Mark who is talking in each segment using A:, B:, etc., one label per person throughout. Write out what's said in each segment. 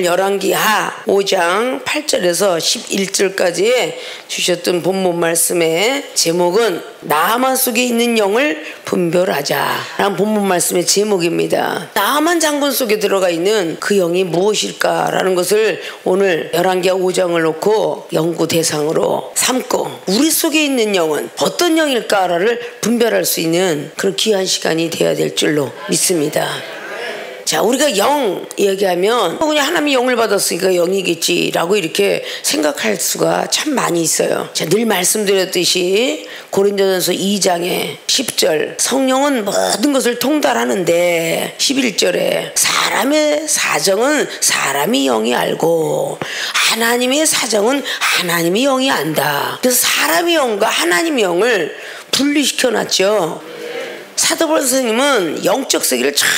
A: 열왕기하 5장 8절에서 11절까지 주셨던 본문 말씀의 제목은 나하만 속에 있는 영을 분별하자 라는 본문 말씀의 제목입니다. 나하만 장군 속에 들어가 있는 그 영이 무엇일까라는 것을 오늘 열왕기하 5장을 놓고 연구 대상으로 삼고 우리 속에 있는 영은 어떤 영일까를 분별할 수 있는 그런 귀한 시간이 되어야 될 줄로 믿습니다. 자, 우리가 영 얘기하면 그냥 하나님이 영을 받았으니까 영이겠지라고 이렇게 생각할 수가 참 많이 있어요. 자, 늘 말씀드렸듯이 고린도전서 2장에 10절 성령은 모든 것을 통달하는데 11절에 사람의 사정은 사람이 영이 알고 하나님의 사정은 하나님이 영이 안다. 그래서 사람의 영과 하나님의 영을 분리시켜놨죠. 사도 바울 선생님은 영적 세계를 참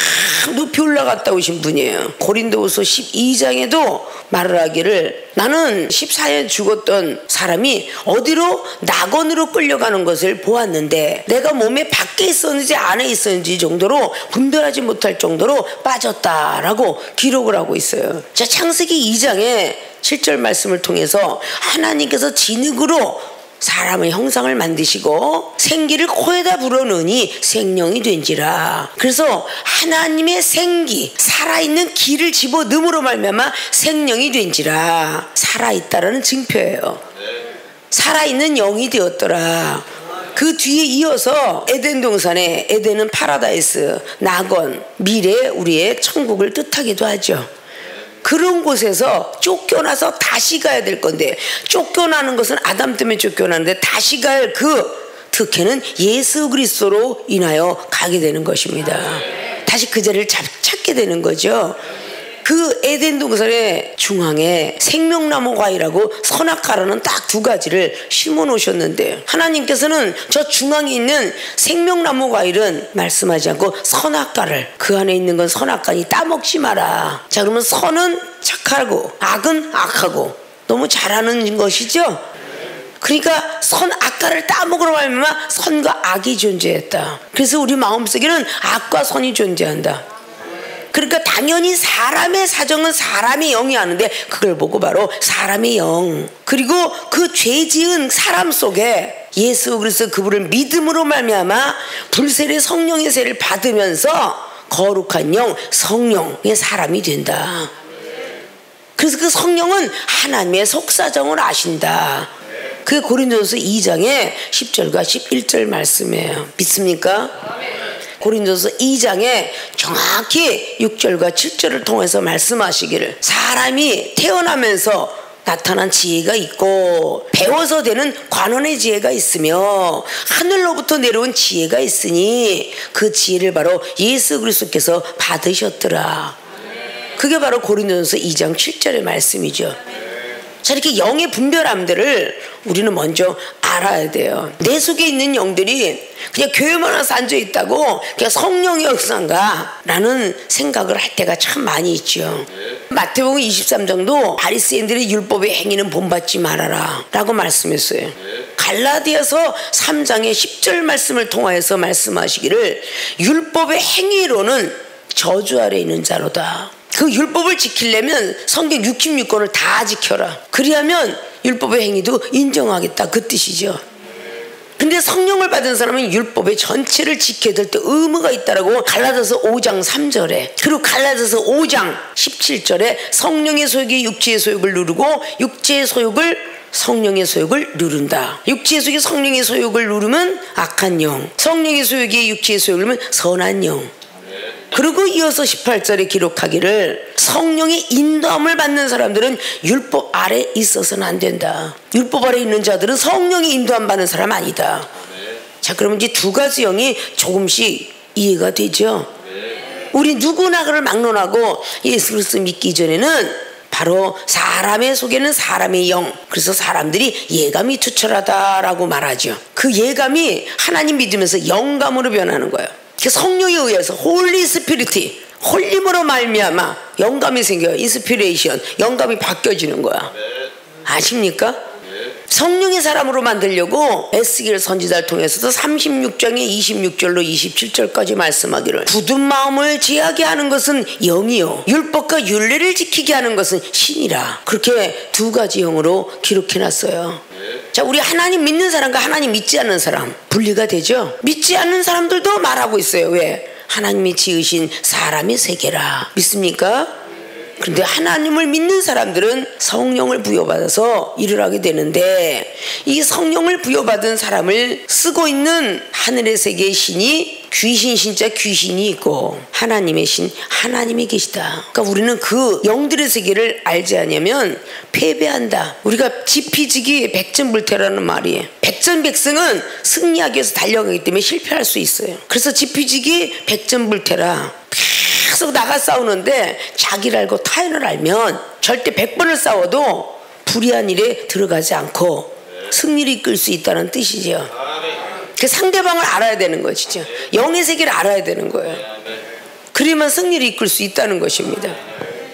A: 높이 올라갔다 오신 분이에요. 고린도후서 12장에도 말을 하기를 나는 14년 죽었던 사람이 어디로 낙원으로 끌려가는 것을 보았는데 내가 몸에 밖에 있었는지 안에 있었는지 정도로 분별하지 못할 정도로 빠졌다라고 기록을 하고 있어요. 자, 창세기 2장의 7절 말씀을 통해서 하나님께서 진흙으로 사람의 형상을 만드시고 생기를 코에다 불어넣으니 생명이 된지라. 그래서 하나님의 생기, 살아있는 기를 집어넣음으로 말미암아 생명이 된지라. 살아있다라는 증표예요. 살아있는 영이 되었더라. 그 뒤에 이어서 에덴 동산에 에덴은 파라다이스, 낙원, 미래 우리의 천국을 뜻하기도 하죠. 그런 곳에서 쫓겨나서 다시 가야 될 건데 쫓겨나는 것은 아담 때문에 쫓겨나는데 다시 갈 그 특혜는 예수 그리스도로 인하여 가게 되는 것입니다. 다시 그 자리를 찾게 되는 거죠. 그 에덴 동산의 중앙에 생명나무 과일하고 선악과라는 딱 두 가지를 심어 놓으셨는데 하나님께서는 저 중앙에 있는 생명나무 과일은 말씀하지 않고 선악과를 그 안에 있는 건 선악과니 따먹지 마라. 자, 그러면 선은 착하고 악은 악하고 너무 잘하는 것이죠. 그러니까 선악과를 따먹으러 말면 선과 악이 존재했다. 그래서 우리 마음속에는 악과 선이 존재한다. 그러니까 당연히 사람의 사정은 사람의 영이 아는데 그걸 보고 바로 사람의 영, 그리고 그 죄 지은 사람 속에 예수 그리스도 그분을 믿음으로 말미암아 불세례 성령의 세를 받으면서 거룩한 영, 성령의 사람이 된다. 그래서 그 성령은 하나님의 속사정을 아신다. 그게 고린도전서 2장의 10절과 11절 말씀이에요. 믿습니까? 고린도서 2장에 정확히 6절과 7절을 통해서 말씀하시기를 사람이 태어나면서 나타난 지혜가 있고 배워서 되는 관원의 지혜가 있으며 하늘로부터 내려온 지혜가 있으니 그 지혜를 바로 예수 그리스도께서 받으셨더라. 그게 바로 고린도전서 2장 7절의 말씀이죠. 자, 이렇게 영의 분별함들을 우리는 먼저 알아야 돼요. 내 속에 있는 영들이 그냥 교회만 와서 앉아있다고 그냥 성령의 역사인가 라는 생각을 할 때가 참 많이 있죠. 마태복음 23장도 바리새인들의 율법의 행위는 본받지 말아라 라고 말씀했어요. 갈라디아서 3장의 10절 말씀을 통하여서 말씀하시기를 율법의 행위로는 저주 아래 있는 자로다. 그 율법을 지키려면 성경 66권을 다 지켜라. 그리하면 율법의 행위도 인정하겠다, 그 뜻이죠. 근데 성령을 받은 사람은 율법의 전체를 지켜야 될 때 의무가 있다라고 갈라디아서 5장 3절에, 그리고 갈라디아서 5장 17절에 성령의 소욕이 육체의 소욕을 누르고 육체의 소욕을 성령의 소욕을 누른다. 육체의 소욕이 성령의 소욕을 누르면 악한 영, 성령의 소욕이 육체의 소욕을 누르면 선한 영. 그리고 이어서 18절에 기록하기를 성령의 인도함을 받는 사람들은 율법 아래 있어서는 안 된다. 율법 아래 있는 자들은 성령의 인도함 받는 사람 아니다. 자, 그러면 이제 두 가지 영이 조금씩 이해가 되죠. 우리 누구나 그를 막론하고 예수 그리스도 믿기 전에는 바로 사람의 속에는 사람의 영, 그래서 사람들이 예감이 투철하다라고 말하죠. 그 예감이 하나님 믿으면서 영감으로 변하는 거예요. 성령에 의해서 홀리 스피리티, 홀림으로 말미암아 영감이 생겨요. 인스피레이션, 영감이 바뀌어지는 거야. 아십니까? 성령의 사람으로 만들려고 에스겔 선지자를 통해서도 36장의 26절로 27절까지 말씀하기를 굳은 마음을 제하게 하는 것은 영이요 율법과 율례를 지키게 하는 것은 신이라. 그렇게 두 가지 영으로 기록해놨어요. 자, 우리 하나님 믿는 사람과 하나님 믿지 않는 사람 분리가 되죠. 믿지 않는 사람들도 말하고 있어요. 왜? 하나님이 지으신 사람의 세계라. 믿습니까? 그런데 하나님을 믿는 사람들은 성령을 부여받아서 일을 하게 되는데, 이 성령을 부여받은 사람을 쓰고 있는 하늘의 세계의 신이 귀신 신자 귀신이 있고 하나님의 신 하나님이 계시다. 그러니까 우리는 그 영들의 세계를 알지 않으면 패배한다. 우리가 지피지기 백전불태라는 말이에요. 백전백승은 승리하기 위해서 달려가기 때문에 실패할 수 있어요. 그래서 지피지기 백전불태라. 계속 나가 싸우는데 자기를 알고 타인을 알면 절대 100번을 싸워도 불의한 일에 들어가지 않고 승리를 이끌 수 있다는 뜻이죠. 그 상대방을 알아야 되는 것이죠. 영의 세계를 알아야 되는 거예요. 그러면 승리를 이끌 수 있다는 것입니다.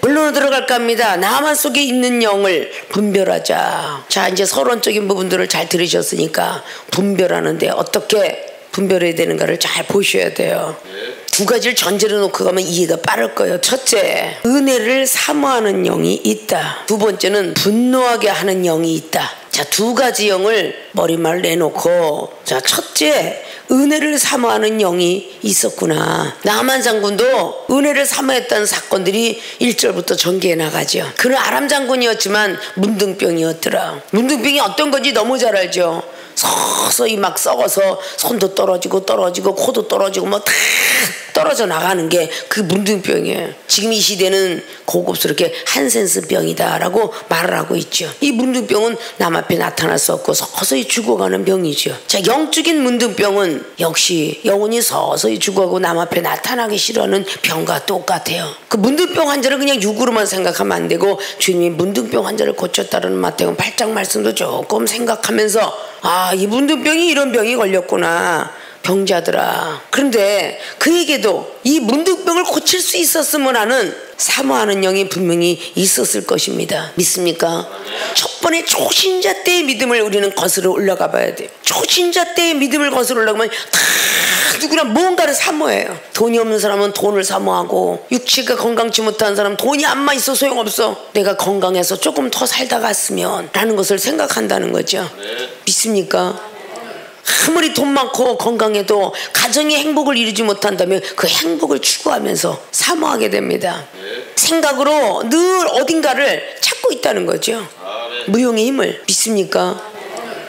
A: 본론으로 들어갈까 합니다. 나만 속에 있는 영을 분별하자. 자, 이제 서론적인 부분들을 잘 들으셨으니까 분별하는데 어떻게 분별해야 되는가를 잘 보셔야 돼요. 두 가지를 전제로 놓고 가면 이해가 빠를 거예요. 첫째, 은혜를 사모하는 영이 있다. 두 번째는 분노하게 하는 영이 있다. 자, 두 가지 영을 머리말 내놓고, 자, 첫째, 은혜를 사모하는 영이 있었구나. 나만 장군도 은혜를 사모했다는 사건들이 1절부터 전개해 나가죠. 그는 아람 장군이었지만 문둥병이었더라. 문둥병이 어떤 건지 너무 잘 알죠. 서서히 막 썩어서 손도 떨어지고 코도 떨어지고 뭐 다 떨어져 나가는 게 그 문둥병이에요. 지금 이 시대는 고급스럽게 한센스병이다라고 말을 하고 있죠. 이 문둥병은 남 앞에 나타날 수 없고 서서히 죽어가는 병이죠. 자, 영적인 문둥병은 역시 영혼이 서서히 죽어가고 남 앞에 나타나기 싫어하는 병과 똑같아요. 그 문둥병 환자를 그냥 육으로만 생각하면 안 되고 주님이 문둥병 환자를 고쳤다는 마태복음 8장 말씀도 조금 생각하면서 아, 이 문둥병이 이런 병이 걸렸구나. 병자들아. 그런데 그에게도 이 문둥병을 고칠 수 있었으면 하는 사모하는 영이 분명히 있었을 것입니다. 믿습니까? 첫 번에 초신자 때의 믿음을 우리는 거슬러 올라가 봐야 돼요. 초신자 때의 믿음을 거슬러 올라가면 다 누구나 뭔가를 사모해요. 돈이 없는 사람은 돈을 사모하고, 육체가 건강치 못한 사람은 돈이 안만 있어 소용없어. 내가 건강해서 조금 더 살다 갔으면 라는 것을 생각한다는 거죠. 믿습니까? 아무리 돈 많고 건강해도 가정의 행복을 이루지 못한다면 그 행복을 추구하면서 사모하게 됩니다. 생각으로 늘 어딘가를 찾고 있다는 거죠. 무용의 힘을. 믿습니까?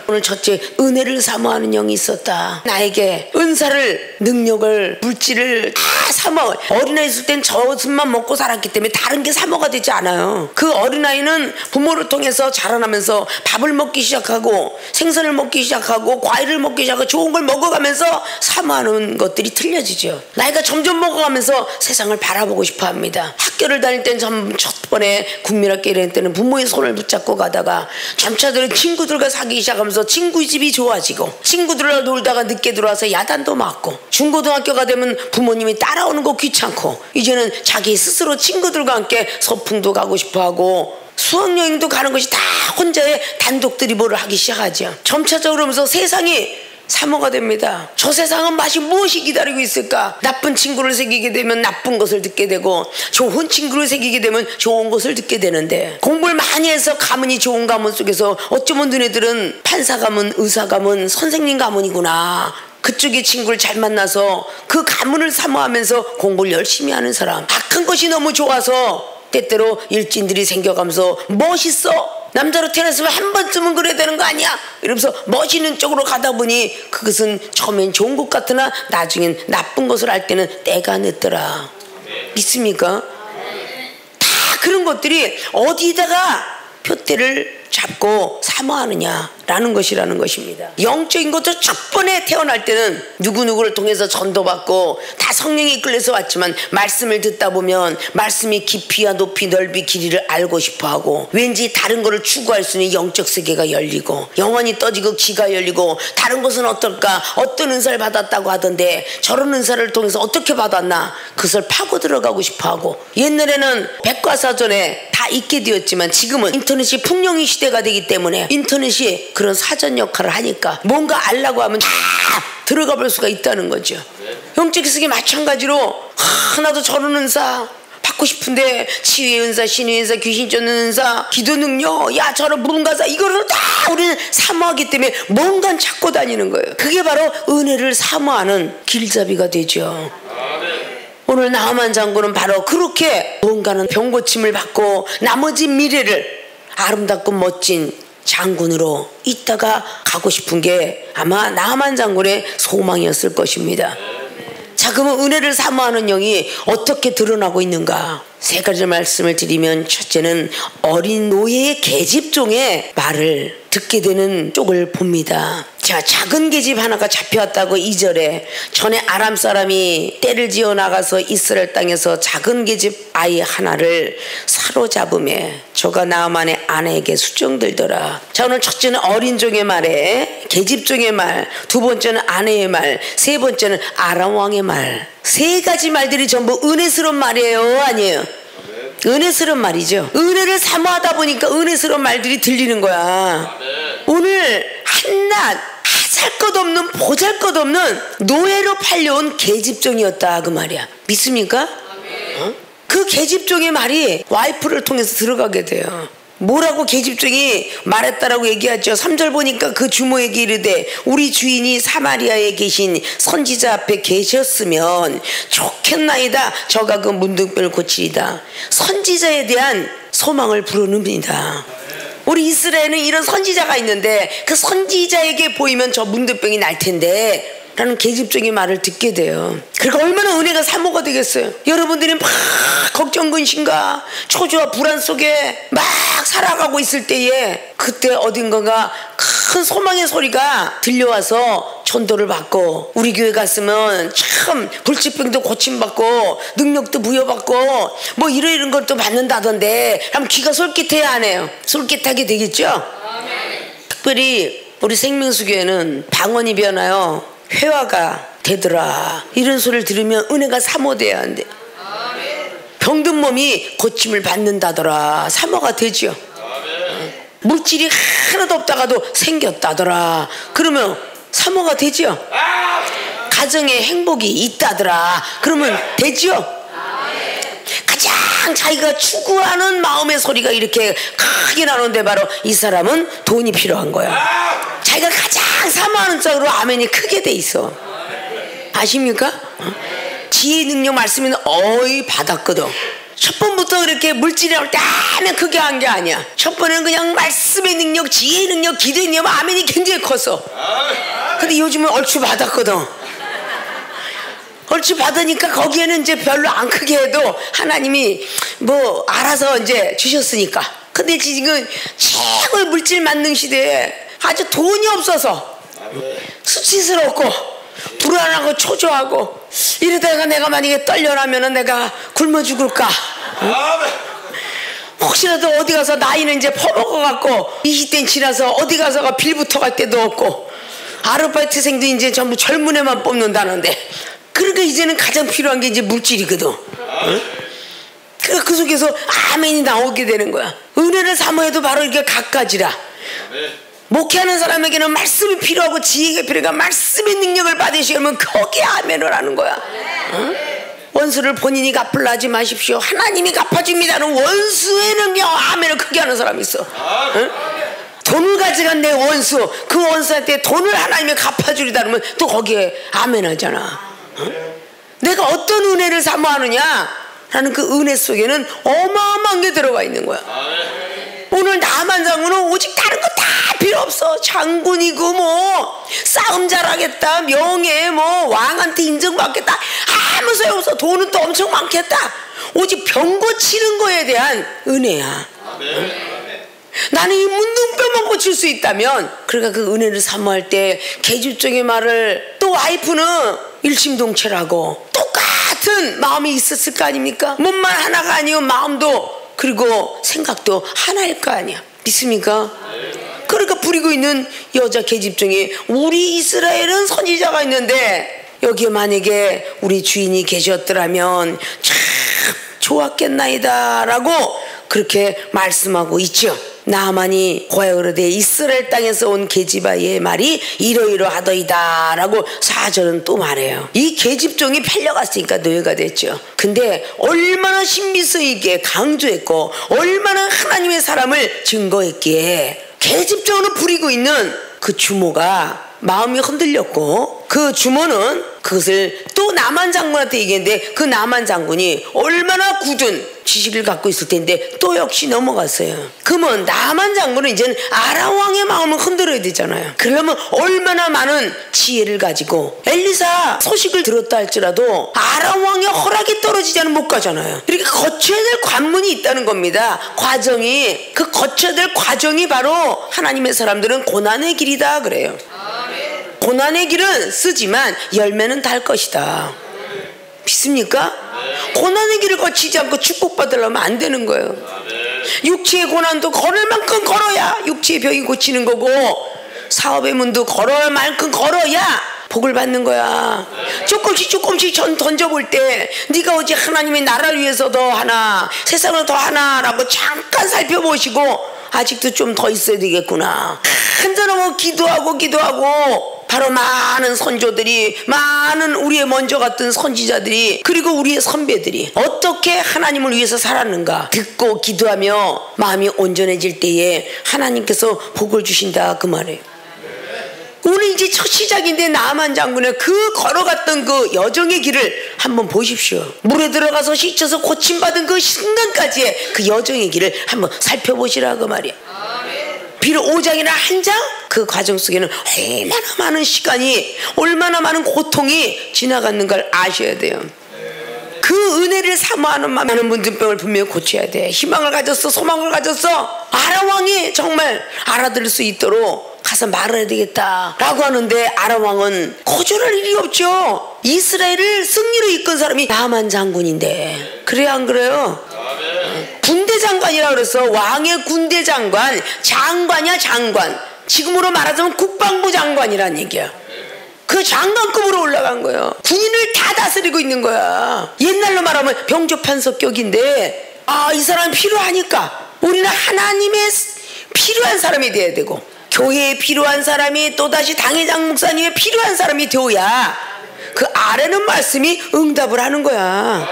A: 오늘 첫째, 은혜를 사모하는 영이 있었다. 나에게 은사를, 능력을, 물질을 다 사모. 어린아이 있을 땐 젖만 먹고 살았기 때문에 다른 게 사모가 되지 않아요. 그 어린아이는 부모를 통해서 자라나면서 밥을 먹기 시작하고 생선을 먹기 시작하고 과일을 먹기 시작하고 좋은 걸 먹어가면서 사모하는 것들이 틀려지죠. 나이가 점점 먹어가면서 세상을 바라보고 싶어 합니다. 학교를 다닐 땐 첫 번에 국민학교 이럴 때는 부모의 손을 붙잡고 가다가 점차들은 친구들과 사귀기 시작하면서 친구 집이 좋아지고, 친구들과 놀다가 늦게 들어와서 야단도 맞고, 중고등학교가 되면 부모님이 따라오는 거 귀찮고 이제는 자기 스스로 친구들과 함께 소풍도 가고 싶어하고 수학여행도 가는 것이 다 혼자의 단독 드리블을 하기 시작하죠. 점차적으로 하면서 세상이 사모가 됩니다. 저 세상은 맛이 무엇이 기다리고 있을까? 나쁜 친구를 사귀게 되면 나쁜 것을 듣게 되고, 좋은 친구를 사귀게 되면 좋은 것을 듣게 되는데, 공부를 많이 해서 가문이 좋은 가문 속에서 어쩌면 너네들은 판사 가문, 의사 가문, 선생님 가문이구나. 그쪽의 친구를 잘 만나서 그 가문을 사모하면서 공부를 열심히 하는 사람. 악한 것이 너무 좋아서 때때로 일진들이 생겨가면서 멋있어. 남자로 태어났으면 한 번쯤은 그래야 되는 거 아니야? 이러면서 멋있는 쪽으로 가다 보니 그것은 처음엔 좋은 것 같으나 나중엔 나쁜 것을 알 때는 때가 늦더라. 믿습니까? 다 그런 것들이 어디다가 표대를 잡고 사모하느냐라는 것이라는 것입니다. 영적인 것도 첫 번에 태어날 때는 누구누구를 통해서 전도받고 다 성령이 이끌려서 왔지만 말씀을 듣다 보면 말씀이 깊이와 높이 넓이 길이를 알고 싶어하고 왠지 다른 거를 추구할 수 있는 영적 세계가 열리고 영혼이 떠지고 귀가 열리고 다른 것은 어떨까? 어떤 은사를 받았다고 하던데 저런 은사를 통해서 어떻게 받았나? 그것을 파고 들어가고 싶어하고 옛날에는 백과사전에 다 다 있게 되었지만 지금은 인터넷이 풍령의 시대가 되기 때문에 인터넷이 그런 사전 역할을 하니까 뭔가 알라고 하면 다 들어가 볼 수가 있다는 거죠. 영적 기술이 마찬가지로 나도 저런 은사 받고 싶은데 치유의 은사, 신의 은사, 귀신 쫓는 은사, 기도 능력, 야 저런 문가사 이거를 다 우리는 사모하기 때문에 뭔가 찾고 다니는 거예요. 그게 바로 은혜를 사모하는 길잡이가 되죠. 오늘 나아만 장군은 바로 그렇게 뭔가는 병고침을 받고 나머지 미래를 아름답고 멋진 장군으로 있다가 가고 싶은 게 아마 나아만 장군의 소망이었을 것입니다. 자, 그러면 은혜를 사모하는 영이 어떻게 드러나고 있는가? 세 가지 말씀을 드리면, 첫째는 어린 노예의 계집종의 말을 듣게 되는 쪽을 봅니다. 자, 작은 계집 하나가 잡혀왔다고 2절에 전에 아람 사람이 떼를 지어 나가서 이스라엘 땅에서 작은 계집 아이 하나를 사로잡음에 저가 나아만의 아내에게 수정들더라. 자, 오늘 첫째는 어린 종의 말에 계집종의 말, 두 번째는 아내의 말, 세 번째는 아람 왕의 말. 세 가지 말들이 전부 은혜스러운 말이에요, 아니에요? 은혜스러운 말이죠. 은혜를 사모하다 보니까 은혜스러운 말들이 들리는 거야. 오늘 한낱 살 것 없는 보잘 것 없는 노예로 팔려온 계집종이었다 그 말이야. 믿습니까? 그 계집종의 말이 와이프를 통해서 들어가게 돼요. 뭐라고 계집종이 말했다라고 얘기하죠. 3절 보니까 그 주모에게 이르되 우리 주인이 사마리아에 계신 선지자 앞에 계셨으면 좋겠나이다. 저가 그 문둥병을 고치리다. 선지자에 대한 소망을 불어넣습니다. 우리 이스라엘은 이런 선지자가 있는데 그 선지자에게 보이면 저 문둥병이 날 텐데 라는 계집종의 말을 듣게 돼요. 그러니까 얼마나 은혜가 사모가 되겠어요. 여러분들이 막 걱정 근심과 초조와 불안 속에 막 살아가고 있을 때에 그때 어딘가가 큰 소망의 소리가 들려와서 전도를 받고 우리 교회 갔으면 참 불치병도 고침받고 능력도 부여받고 뭐 이런 것도 받는다던데 하면 귀가 솔깃해야 하네요. 솔깃하게 되겠죠. 특별히 우리 생명수교회는 방언이 변하여 회화가 되더라. 이런 소리를 들으면 은혜가 사모돼야 한대. 병든 몸이 고침을 받는다더라. 사모가 되죠. 물질이 하나도 없다가도 생겼다더라. 그러면 사모가 되죠. 가정에 행복이 있다더라. 그러면 되죠. 가장 자기가 추구하는 마음의 소리가 이렇게 크게 나오는데 바로 이 사람은 돈이 필요한 거야. 자기가 가장 사모하는 쪽으로 아멘이 크게 돼 있어. 아십니까? 지혜의 능력 말씀은 어이 받았거든. 첫 번부터 그렇게 물질이 나올 때 아멘 크게 한 게 아니야. 첫 번에는 그냥 말씀의 능력, 지혜의 능력, 기도의 능력 아멘이 굉장히 컸어. 근데 요즘은 얼추 받았거든. 얼추 받으니까 거기에는 이제 별로 안 크게 해도 하나님이 뭐 알아서 이제 주셨으니까. 근데 지금 최고의 물질 만능 시대에 아주 돈이 없어서 수치스럽고 불안하고 초조하고 이러다가 내가 만약에 떨려나면은 내가 굶어 죽을까? 응? 혹시라도 어디 가서 나이는 이제 퍼먹어갖고 20대 지나서 어디 가서가 빌 붙어갈 데도 없고 아르바이트생도 이제 전부 젊은 애만 뽑는다는데 그러니까 이제는 가장 필요한 게 이제 물질이거든. 응? 그 속에서 아멘이 나오게 되는 거야. 은혜를 사모해도 바로 이렇게 갖가지라. 목회하는 사람에게는 말씀이 필요하고 지혜가 필요하고 말씀의 능력을 받으시면 거기에 아멘을 하는 거야. 응? 원수를 본인이 갚으려 하지 마십시오. 하나님이 갚아줍니다는 원수의 능력 아멘을 크게 하는 사람이 있어. 응? 돈을 가져간 내 원수, 그 원수한테 돈을 하나님이 갚아주리다 그러면 또 거기에 아멘 하잖아. 응? 내가 어떤 은혜를 사모하느냐 라는 그 은혜 속에는 어마어마한 게 들어가 있는 거야. 오늘 나만 장군은 오직 다른 거 다 필요 없어. 장군이고 뭐 싸움 잘하겠다, 명예 뭐 왕한테 인정받겠다, 아무 소용없어. 돈은 또 엄청 많겠다. 오직 병 고치는 거에 대한 은혜야. 나는 이 문둥병만 고칠 수 있다면, 그러니까 그 은혜를 사모할 때 계집종의 말을 또 와이프는 일심동체라고 똑같은 마음이 있었을 거 아닙니까? 몸만 하나가 아니고 마음도 그리고 생각도 하나일 거 아니야. 믿습니까? 그러니까 부리고 있는 여자 계집종이 우리 이스라엘은 선지자가 있는데 여기에 만약에 우리 주인이 계셨더라면 참 좋았겠나이다 라고 그렇게 말씀하고 있죠. 나만이 고야그러되 이스라엘 땅에서 온 게지바의 말이 이러이러하더이다 라고 4절은 또 말해요. 이 계집종이 팔려갔으니까 노예가 됐죠. 근데 얼마나 신비성 있게 강조했고 얼마나 하나님의 사람을 증거했기에 계집종으로 부리고 있는 그 주모가 마음이 흔들렸고, 그 주모는 그것을 또 나만 장군한테 얘기했는데 그 나만 장군이 얼마나 굳은 지식을 갖고 있을 텐데 또 역시 넘어갔어요. 그러면 나만 장군은 이제는 아람 왕의 마음을 흔들어야 되잖아요. 그러려면 얼마나 많은 지혜를 가지고 엘리사 소식을 들었다 할지라도 아람 왕의 허락이 떨어지지 않으면 못 가잖아요. 이렇게 거쳐야 될 관문이 있다는 겁니다. 과정이, 그 거쳐야 될 과정이 바로 하나님의 사람들은 고난의 길이다 그래요. 고난의 길은 쓰지만 열매는 달 것이다. 믿습니까? 고난의 길을 거치지 않고 축복받으려면 안 되는 거예요. 육체의 고난도 걸을 만큼 걸어야 육체의 병이 고치는 거고, 사업의 문도 걸을 만큼 걸어야 복을 받는 거야. 조금씩 던져볼 때 네가 어찌 하나님의 나라를 위해서 더 하나, 세상을 더 하나라고 잠깐 살펴보시고 아직도 좀 더 있어야 되겠구나. 한전하고 기도하고 바로 많은 선조들이, 많은 우리의 먼저 갔던 선지자들이, 그리고 우리의 선배들이 어떻게 하나님을 위해서 살았는가 듣고 기도하며 마음이 온전해질 때에 하나님께서 복을 주신다 그 말이에요. 오늘 이제 첫 시작인데 나만 장군의 그 걸어갔던 그 여정의 길을 한번 보십시오. 물에 들어가서 씻어서 고침받은 그 순간까지의 그 여정의 길을 한번 살펴보시라 그 말이에요. 비록 5장이나 한 장, 그 과정 속에는 얼마나 많은 시간이, 얼마나 많은 고통이 지나갔는가를 아셔야 돼요. 그 은혜를 사모하는 많은 문둥병을 분명히 고쳐야 돼. 희망을 가졌어, 소망을 가졌어. 아람 왕이 정말 알아들을 수 있도록 가서 말을 해야 되겠다 라고 하는데 아람 왕은 거절할 일이 없죠. 이스라엘을 승리로 이끈 사람이 나만 장군인데. 그래야 안 그래요? 군대 장관이라 그래서 왕의 군대 장관, 장관이야 장관. 지금으로 말하자면 국방부 장관이란 얘기야. 그 장관급으로 올라간 거예요. 군인을 다 다스리고 있는 거야. 옛날로 말하면 병조판석격인데, 아, 이 사람이 필요하니까 우리는 하나님의 필요한 사람이 돼야 되고, 교회에 필요한 사람이, 또다시 당회장 목사님에 필요한 사람이 되어야 그 아래는 말씀이 응답을 하는 거야.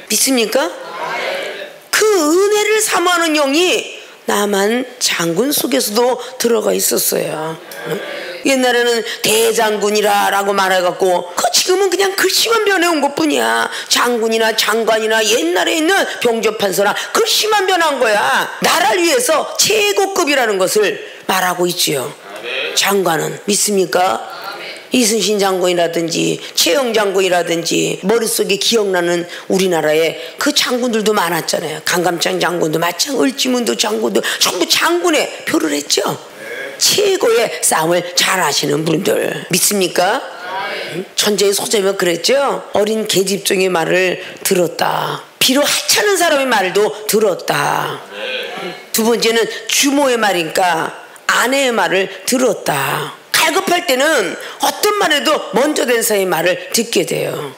A: 믿습니까? 그 은혜를 사모하는 영이 나만 장군 속에서도 들어가 있었어요. 옛날에는 대장군이라고 말해갖고, 그 지금은 그냥 글씨만 변해온 것뿐이야. 장군이나 장관이나 옛날에 있는 병조판서나 글씨만 변한 거야. 나라를 위해서 최고급이라는 것을 말하고 있지요. 장관은 믿습니까? 이순신 장군이라든지 최영 장군이라든지 머릿속에 기억나는 우리나라에 그 장군들도 많았잖아요. 강감찬 장군도 마찬가지, 을지문도 장군도 전부 장군에 표를 했죠. 최고의 싸움을 잘 하시는 분들 믿습니까? 천재의 소재면 그랬죠. 어린 계집종의 말을 들었다. 비록 하찮은 사람의 말도 들었다. 두 번째는 주모의 말이니까 아내의 말을 들었다. 갈급할 때는 어떤 말에도 먼저 된 사람의 말을 듣게 돼요.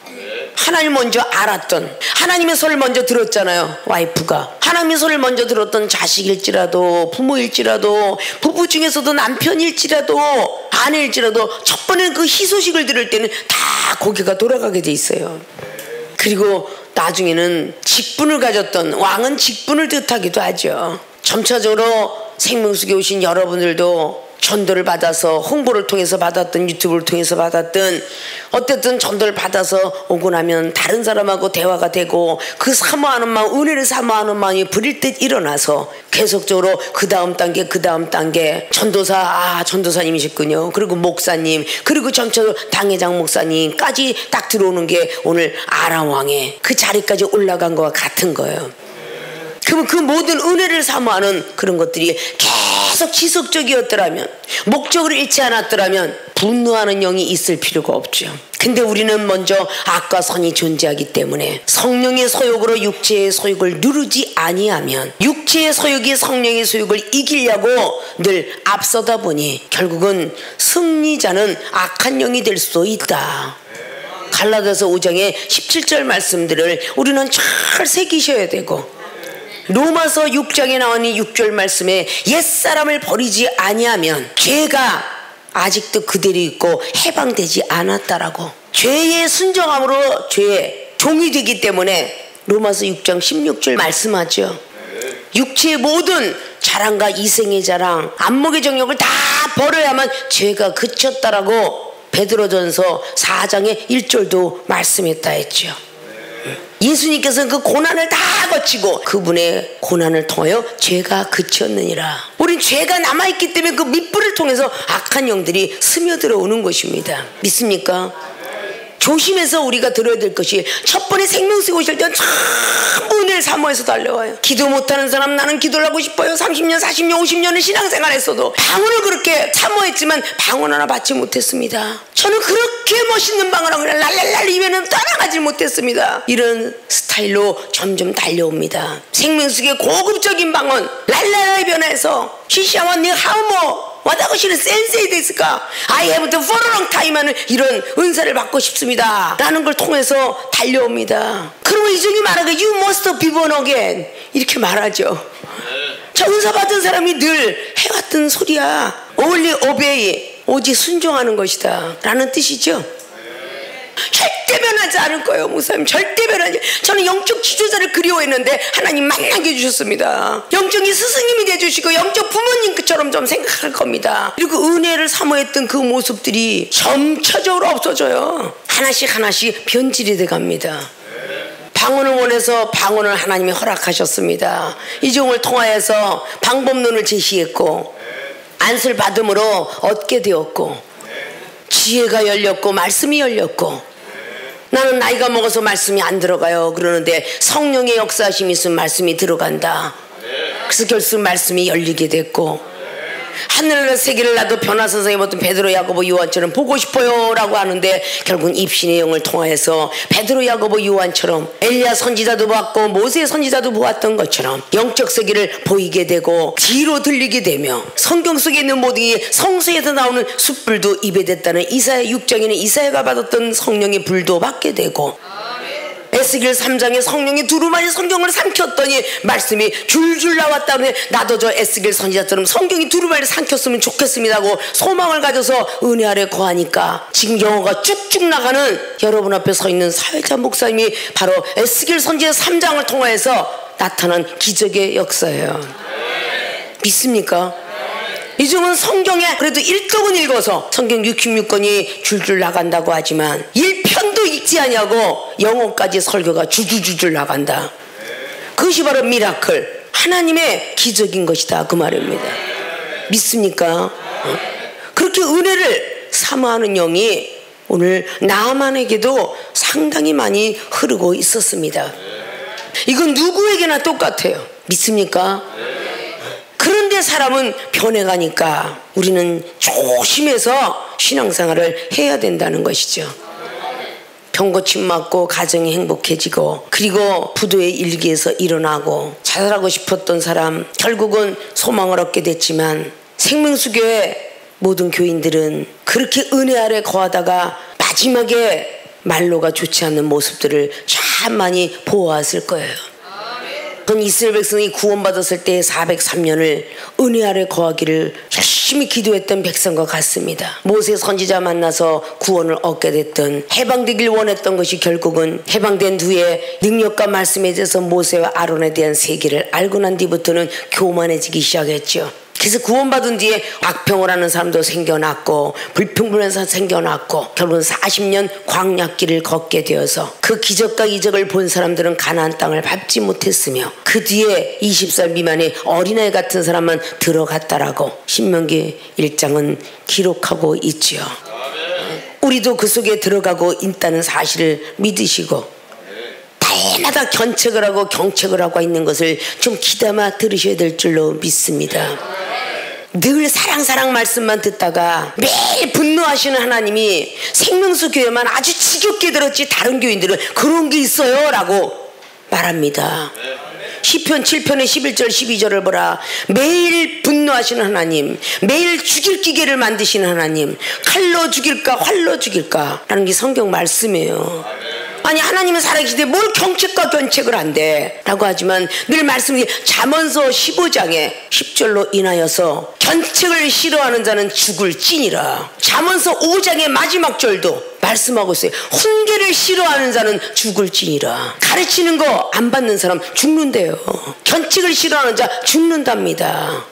A: 하나님 먼저 알았던, 하나님의 소리를 먼저 들었잖아요. 와이프가 하나님의 소리를 먼저 들었던 자식일지라도, 부모일지라도, 부부 중에서도 남편일지라도, 아내일지라도 첫 번에 그 희소식을 들을 때는 다 고개가 돌아가게 돼 있어요. 그리고 나중에는 직분을 가졌던 왕은 직분을 뜻하기도 하죠. 점차적으로 생명수에 오신 여러분들도 전도를 받아서, 홍보를 통해서 받았든 유튜브를 통해서 받았든 어쨌든 전도를 받아서 오고 나면 다른 사람하고 대화가 되고, 그 사모하는 마음, 은혜를 사모하는 마음이 부릴 듯 일어나서 계속적으로 그 다음 단계 전도사, 전도사님이셨군요. 그리고 목사님, 그리고 전체적으로 당회장 목사님까지 딱 들어오는 게 오늘 아람 왕의 그 자리까지 올라간 것과 같은 거예요. 그러면 그 모든 은혜를 사모하는 그런 것들이 계속 지속적이었더라면, 목적을 잃지 않았더라면 분노하는 영이 있을 필요가 없죠. 근데 우리는 먼저 악과 선이 존재하기 때문에 성령의 소욕으로 육체의 소욕을 누르지 아니하면, 육체의 소욕이 성령의 소욕을 이기려고 늘 앞서다 보니 결국은 승리자는 악한 영이 될 수도 있다. 갈라디아서 5장의 17절 말씀들을 우리는 잘 새기셔야 되고, 로마서 6장에 나온 이 6절 말씀에 옛사람을 버리지 아니하면 죄가 아직도 그대로 있고 해방되지 않았다라고. 죄의 순종함으로 죄의 종이 되기 때문에 로마서 6장 16절 말씀하죠. 육체의 모든 자랑과 이생의 자랑, 안목의 정욕을 다 버려야만 죄가 그쳤다라고 베드로전서 4장의 1절도 말씀했다 했죠. 예수님께서는 그 고난을 다 거치고 그분의 고난을 통하여 죄가 그쳤느니라. 우린 죄가 남아있기 때문에 그 밑불을 통해서 악한 영들이 스며들어 오는 것입니다. 믿습니까? 조심해서 우리가 들어야 될 것이, 첫 번에 생명수에 오실 때는 전부 은혜를 사모해서 달려와요. 기도 못하는 사람, 나는 기도를 하고 싶어요. 30년 40년 50년을 신앙생활 했어도 방언을 그렇게 사모했지만 방언 하나 받지 못했습니다. 저는 그렇게 멋있는 방언을 그냥 랄랄랄 이면은 떠나가지 못했습니다. 이런 스타일로 점점 달려옵니다. 생명수의 고급적인 방언 랄랄랄 변해서 시시하면 네 하우모 와다고시는 센세이 됐을까? I have the for a long time 하는 이런 은사를 받고 싶습니다 라는 걸 통해서 달려옵니다. 그러면 이종이 말하고 You must be born again 이렇게 말하죠. 저 은사 받은 사람이 늘 해왔던 소리야. Only obey, 오직 순종하는 것이다 라는 뜻이죠. 절대 변하지 않을 거예요. 목사님 절대 변하지. 저는 영적 지도자를 그리워했는데 하나님 만나게 해주셨습니다. 영적인 스승님이 돼주시고 영적 부모님처럼 좀 생각할 겁니다. 그리고 은혜를 사모했던 그 모습들이 점차적으로 없어져요. 하나씩 하나씩 변질이 돼갑니다. 방언을 원해서 방언을 하나님이 허락하셨습니다. 이종을 통하여서 방법론을 제시했고 안수를 받음으로 얻게 되었고 지혜가 열렸고 말씀이 열렸고, 나는 나이가 먹어서 말씀이 안 들어가요 그러는데 성령의 역사하심이 있으면 말씀이 들어간다. 그래서 결국 말씀이 열리게 됐고, 하늘과 세계를 나도 변화선상에 어떤 베드로 야고보 요한처럼 보고 싶어요 라고 하는데 결국은 입신의 영을 통하여서 베드로 야고보 요한처럼 엘리야 선지자도 보았고 모세 선지자도 보았던 것처럼 영적 세계를 보이게 되고 귀로 들리게 되며 성경 속에 있는 모든 성서에서 나오는 숯불도 입에 댔다는 이사야 6장에는 이사야가 받았던 성령의 불도 받게 되고, 에스겔 3장에 성령이 두루마리 성경을 삼켰더니 말씀이 줄줄 나왔다는데 나도 저 에스겔 선지자처럼 성경이 두루마리를 삼켰으면 좋겠습니다 하고 소망을 가져서 은혜 아래 거하니까 지금 영어가 쭉쭉 나가는 여러분 앞에 서 있는 사회자 목사님이 바로 에스겔 선지자 3장을 통해서 나타난 기적의 역사예요. 믿습니까? 이종은 성경에 그래도 1독은 읽어서 성경 66권이 줄줄 나간다고 하지만 1편도 읽지 아니하고 영어까지 설교가 줄줄줄줄 나간다. 그것이 바로 미라클, 하나님의 기적인 것이다 그 말입니다. 믿습니까? 그렇게 은혜를 사모하는 영이 오늘 나만에게도 상당히 많이 흐르고 있었습니다. 이건 누구에게나 똑같아요. 믿습니까? 그런데 사람은 변해가니까 우리는 조심해서 신앙생활을 해야 된다는 것이죠. 병고침 맞고 가정이 행복해지고 그리고 부도의 일기에서 일어나고 자살하고 싶었던 사람 결국은 소망을 얻게 됐지만 생명수교회 모든 교인들은 그렇게 은혜 아래 거하다가 마지막에 말로가 좋지 않는 모습들을 참 많이 보아왔을 거예요. 그건 이스라엘 백성이 구원받았을 때 403년을 은혜 아래 거하기를 열심히 기도했던 백성과 같습니다. 모세 선지자 만나서 구원을 얻게 됐던, 해방되길 원했던 것이 결국은 해방된 후에 능력과 말씀에 대해서 모세와 아론에 대한 세계를 알고 난 뒤부터는 교만해지기 시작했죠. 그래서 구원받은 뒤에 악평을 하는 사람도 생겨났고 불평불만한 사람 생겨났고 결국은 40년 광야길을 걷게 되어서 그 기적과 이적을 본 사람들은 가나안 땅을 밟지 못했으며 그 뒤에 20살 미만의 어린아이 같은 사람만 들어갔다라고 신명기 1장은 기록하고 있지요. 우리도 그 속에 들어가고 있다는 사실을 믿으시고 달마다 견책을 하고 경책을 하고 있는 것을 좀 귀담아 들으셔야 될 줄로 믿습니다. 늘 사랑 말씀만 듣다가 매일 분노하시는 하나님이 생명수 교회만 아주 지겹게 들었지 다른 교인들은 그런 게 있어요 라고 말합니다. 시편 7편의 11절 12절을 보라. 매일 분노하시는 하나님, 매일 죽일 기계를 만드시는 하나님, 칼로 죽일까 활로 죽일까 라는 게 성경 말씀이에요. 아니 하나님은 살아계시되 뭘 경책과 견책을 한대 라고 하지만 늘 말씀이 잠언서 15장에 10절로 인하여서 견책을 싫어하는 자는 죽을 찐이라. 잠언서 5장의 마지막 절도 말씀하고 있어요. 훈계를 싫어하는 자는 죽을 찐이라. 가르치는 거 안 받는 사람 죽는데요. 견책을 싫어하는 자 죽는답니다.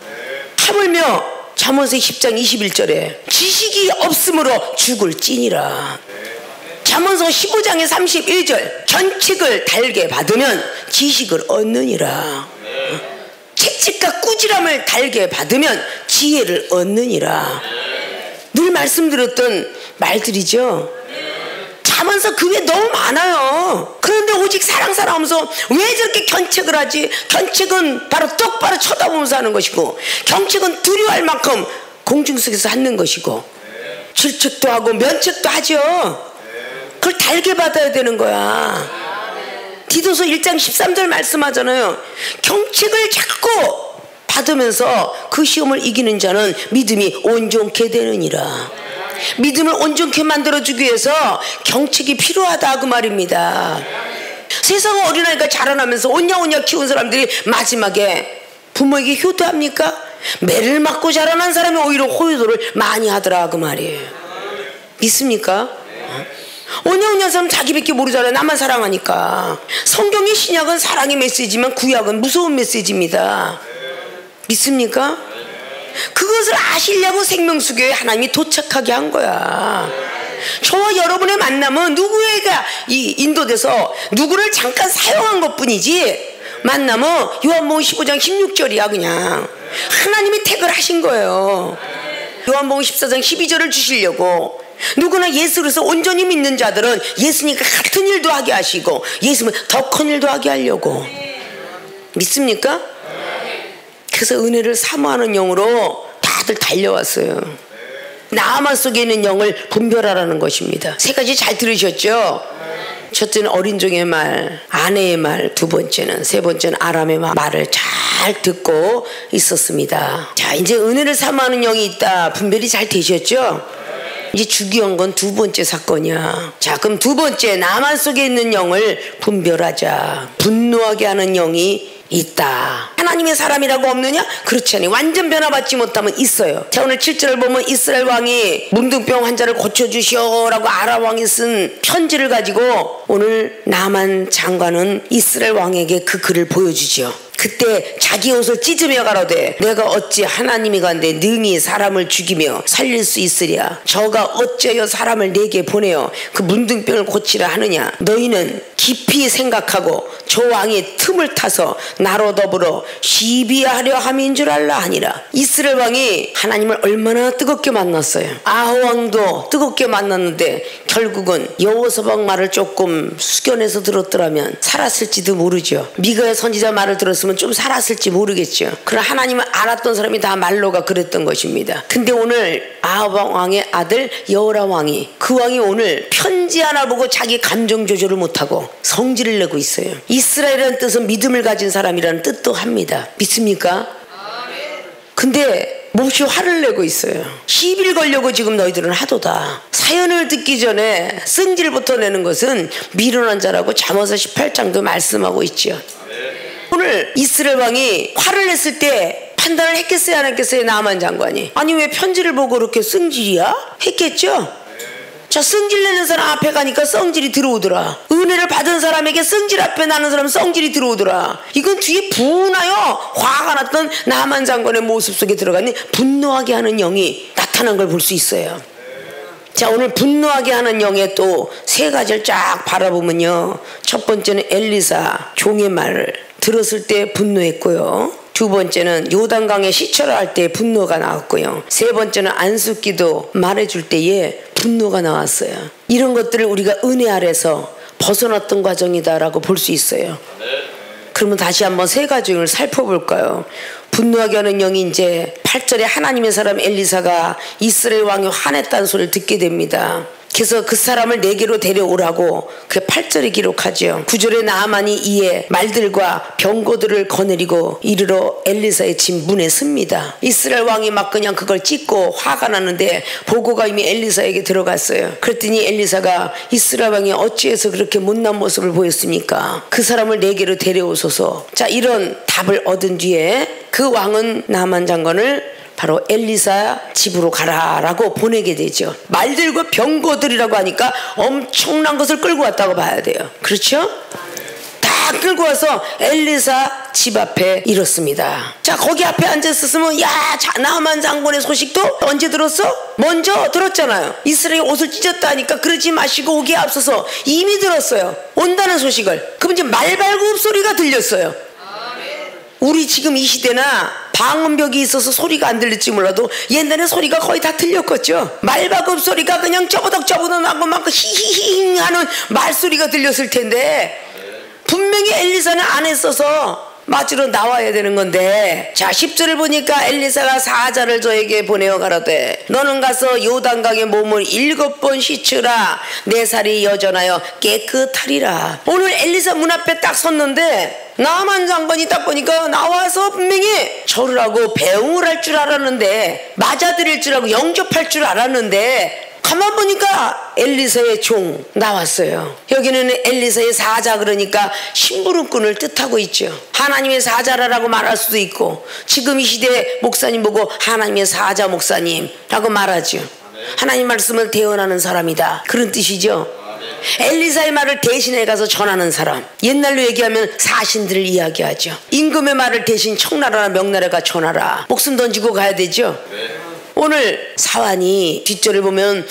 A: 하물며 잠언서 10장 21절에 지식이 없으므로 죽을 찐이라. 잠언서 15장의 31절 견책을 달게 받으면 지식을 얻느니라. 채찍과 꾸지람을 달게 받으면 지혜를 얻느니라. 늘 말씀드렸던 말들이죠. 잠언서 그 외에 너무 많아요. 그런데 오직 사랑하면서 왜 저렇게 견책을 하지? 견책은 바로 똑바로 쳐다보면서 하는 것이고, 견책은 두려워할 만큼 공중 속에서 하는 것이고, 질책도 하고 면책도 하죠. 그걸 달게 받아야 되는 거야. 디도서 1장 13절 말씀하잖아요. 경책을 자꾸 받으면서 그 시험을 이기는 자는 믿음이 온전케 되느니라. 믿음을 온전케 만들어주기 위해서 경책이 필요하다 그 말입니다. 세상 어린아이가 자라나면서 오냐오냐 키운 사람들이 마지막에 부모에게 효도합니까? 매를 맞고 자라난 사람이 오히려 효도를 많이 하더라 그 말이에요. 믿습니까? 오냐오냐 사람 자기밖에 모르잖아요. 나만 사랑하니까. 성경의 신약은 사랑의 메시지만 구약은 무서운 메시지입니다. 믿습니까? 그것을 아시려고 생명수교에 하나님이 도착하게 한 거야. 저와 여러분의 만남은 누구에게 인도돼서 누구를 잠깐 사용한 것뿐이지, 만남은 요한복음 15장 16절이야. 그냥 하나님이 택을 하신 거예요. 요한복음 14장 12절을 주시려고. 누구나 예수로서 온전히 믿는 자들은 예수님과 같은 일도 하게 하시고 예수는 더 큰 일도 하게 하려고. 믿습니까? 그래서 은혜를 사모하는 영으로 다들 달려왔어요. 나아만 속에 있는 영을 분별하라는 것입니다. 세 가지 잘 들으셨죠? 첫째는 어린 종의 말, 아내의 말, 두 번째는, 세 번째는 아람의 말을 잘 듣고 있었습니다. 자, 이제 은혜를 사모하는 영이 있다 분별이 잘 되셨죠? 이제 중요한 건 두 번째 사건이야. 자, 그럼 두 번째, 나만 속에 있는 영을 분별하자. 분노하게 하는 영이 있다. 하나님의 사람이라고 없느냐? 그렇지 않아요. 완전 변화받지 못하면 있어요. 자, 오늘 7절을 보면 이스라엘 왕이 문둥병 환자를 고쳐주시오라고 아람 왕이 쓴 편지를 가지고 오늘 나만 장관은 이스라엘 왕에게 그 글을 보여주죠. 그때 자기 옷을 찢으며 가로되 내가 어찌 하나님이 간데 능히 사람을 죽이며 살릴 수 있으랴. 저가 어째여 사람을 내게 보내어 그 문둥병을 고치라 하느냐. 너희는 깊이 생각하고 저 왕이 틈을 타서 나로 더불어 시비하려 함인 줄 알라 하니라. 이스라엘 왕이 하나님을 얼마나 뜨겁게 만났어요. 아하 왕도 뜨겁게 만났는데 결국은 여호사밧 말을 조금 숙연해서 들었더라면 살았을지도 모르죠. 미가의 선지자 말을 들었으면 좀 살았을지 모르겠죠. 그러나 하나님을 알았던 사람이 다 말로가 그랬던 것입니다. 근데 오늘 아합 왕의 아들 여호람 왕이, 그 왕이 오늘 편지 하나 보고 자기 감정 조절을 못하고 성질을 내고 있어요. 이스라엘이라는 뜻은 믿음을 가진 사람이라는 뜻도 합니다. 믿습니까? 근데 몹시 화를 내고 있어요. 시비를 걸려고 지금 너희들은 하도다. 사연을 듣기 전에 승질부터 내는 것은 미련한 자라고 잠언서 18장도 말씀하고 있죠. 오늘 이스라엘 왕이 화를 냈을 때 판단을 했겠어요, 안 했겠어요? 나아만 장관이. 아니 왜 편지를 보고 그렇게 승질이야? 했겠죠? 자, 승질 내는 사람 앞에 가니까 성질이 들어오더라. 은혜를 받은 사람에게 승질 앞에 나는 사람 성질이 들어오더라. 이건 뒤에 분하여 화가 났던 나아만 장관의 모습 속에 들어가니 분노하게 하는 영이 나타난 걸 볼 수 있어요. 자, 오늘 분노하게 하는 영의 또 세 가지를 쫙 바라보면요, 첫 번째는 엘리사 종의 말을 들었을 때 분노했고요, 두 번째는 요단강에 시철을 할 때 분노가 나왔고요, 세 번째는 안숫기도 말해줄 때에 분노가 나왔어요. 이런 것들을 우리가 은혜 아래서 벗어났던 과정이다라고 볼 수 있어요. 그러면 다시 한번 세 가지를 살펴볼까요? 분노하게 하는 영이 이제 8절에 하나님의 사람 엘리사가 이스라엘 왕이 화냈다는 소리를 듣게 됩니다. 그래서 그 사람을 내게로 데려오라고 그 8절에 기록하죠. 9절에 나아만이 이에 말들과 병거들을 거느리고 이르러 엘리사의 집 문에 섭니다. 이스라엘 왕이 막 그냥 그걸 찍고 화가 나는데 보고가 이미 엘리사에게 들어갔어요. 그랬더니 엘리사가 이스라엘 왕이 어찌해서 그렇게 못난 모습을 보였습니까? 그 사람을 내게로 데려오소서. 자, 이런 답을 얻은 뒤에 그 왕은 나만 장관을 바로 엘리사 집으로 가라라고 보내게 되죠. 말들과 병거들이라고 하니까 엄청난 것을 끌고 왔다고 봐야 돼요. 그렇죠? 다 끌고 와서 엘리사 집 앞에 이렇습니다. 자, 거기 앞에 앉았었으면 나만 장군의 소식도 언제 들었어? 먼저 들었잖아요. 이스라엘이 옷을 찢었다 하니까 그러지 마시고 오기에 앞서서 이미 들었어요. 온다는 소식을. 그럼 이제 말발굽 소리가 들렸어요. 우리 지금 이 시대나 방음벽이 있어서 소리가 안 들릴지 몰라도 옛날에 소리가 거의 다 들렸겠죠. 말발굽 소리가 그냥 쩌버덕쩌버덕 나고 막 히히히 하는 말소리가 들렸을 텐데 분명히 엘리사는 안 했어서 맞으러 나와야 되는 건데, 자 10절을 보니까 엘리사가 사자를 저에게 보내어 가라되 너는 가서 요단강의 몸을 7번 씻으라. 내 살이 여전하여 깨끗하리라. 오늘 엘리사 문 앞에 딱 섰는데 나만 장관이 딱 보니까 나와서 분명히 절을 하고 배웅을 할 줄 알았는데, 맞아들일 줄 알고 영접할 줄 알았는데 가만 보니까 엘리사의 종 나왔어요. 여기는 엘리사의 사자, 그러니까 심부름꾼을 뜻하고 있죠. 하나님의 사자라고 말할 수도 있고, 지금 이 시대 목사님 보고 하나님의 사자 목사님라고 말하죠. 하나님 말씀을 대언하는 사람이다, 그런 뜻이죠. 엘리사의 말을 대신해 가서 전하는 사람. 옛날로 얘기하면 사신들을 이야기하죠. 임금의 말을 대신 청나라나 명나라가 전하라. 목숨 던지고 가야 되죠. 오늘 사환이 뒷절을 보면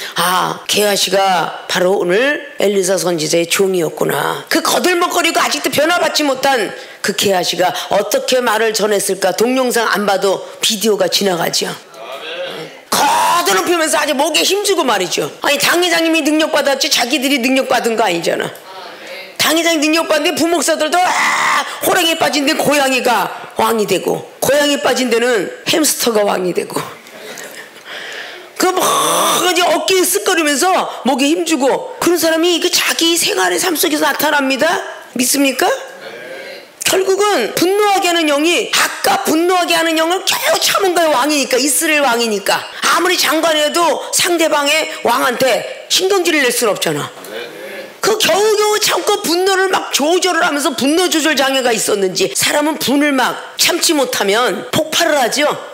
A: 게하시가 바로 오늘 엘리사 선지자의 종이었구나. 그 거들먹거리고 아직도 변화받지 못한 그 게하시가 어떻게 말을 전했을까. 동영상 안 봐도 비디오가 지나가죠. 거들먹히면서 아주 목에 힘주고 말이죠. 아니 당회장님이 능력받았지 자기들이 능력받은 거 아니잖아. 당회장이 능력받는데 부목사들도 호랑이에 빠진 데 고양이가 왕이 되고, 고양이에 빠진 데는 햄스터가 왕이 되고, 어깨에 쓱거리면서 목에 힘주고 그런 사람이 그 자기 생활의 삶 속에서 나타납니다. 믿습니까? 결국은 분노하게 하는 영이, 아까 분노하게 하는 영을 겨우 참은 거예요. 왕이니까, 이스라엘 왕이니까. 아무리 장관이어도 상대방의 왕한테 신경질을 낼 수는 없잖아. 그 겨우겨우 참고 분노를 막 조절을 하면서 분노 조절 장애가 있었는지 사람은 분을 막 참지 못하면 폭발을 하죠.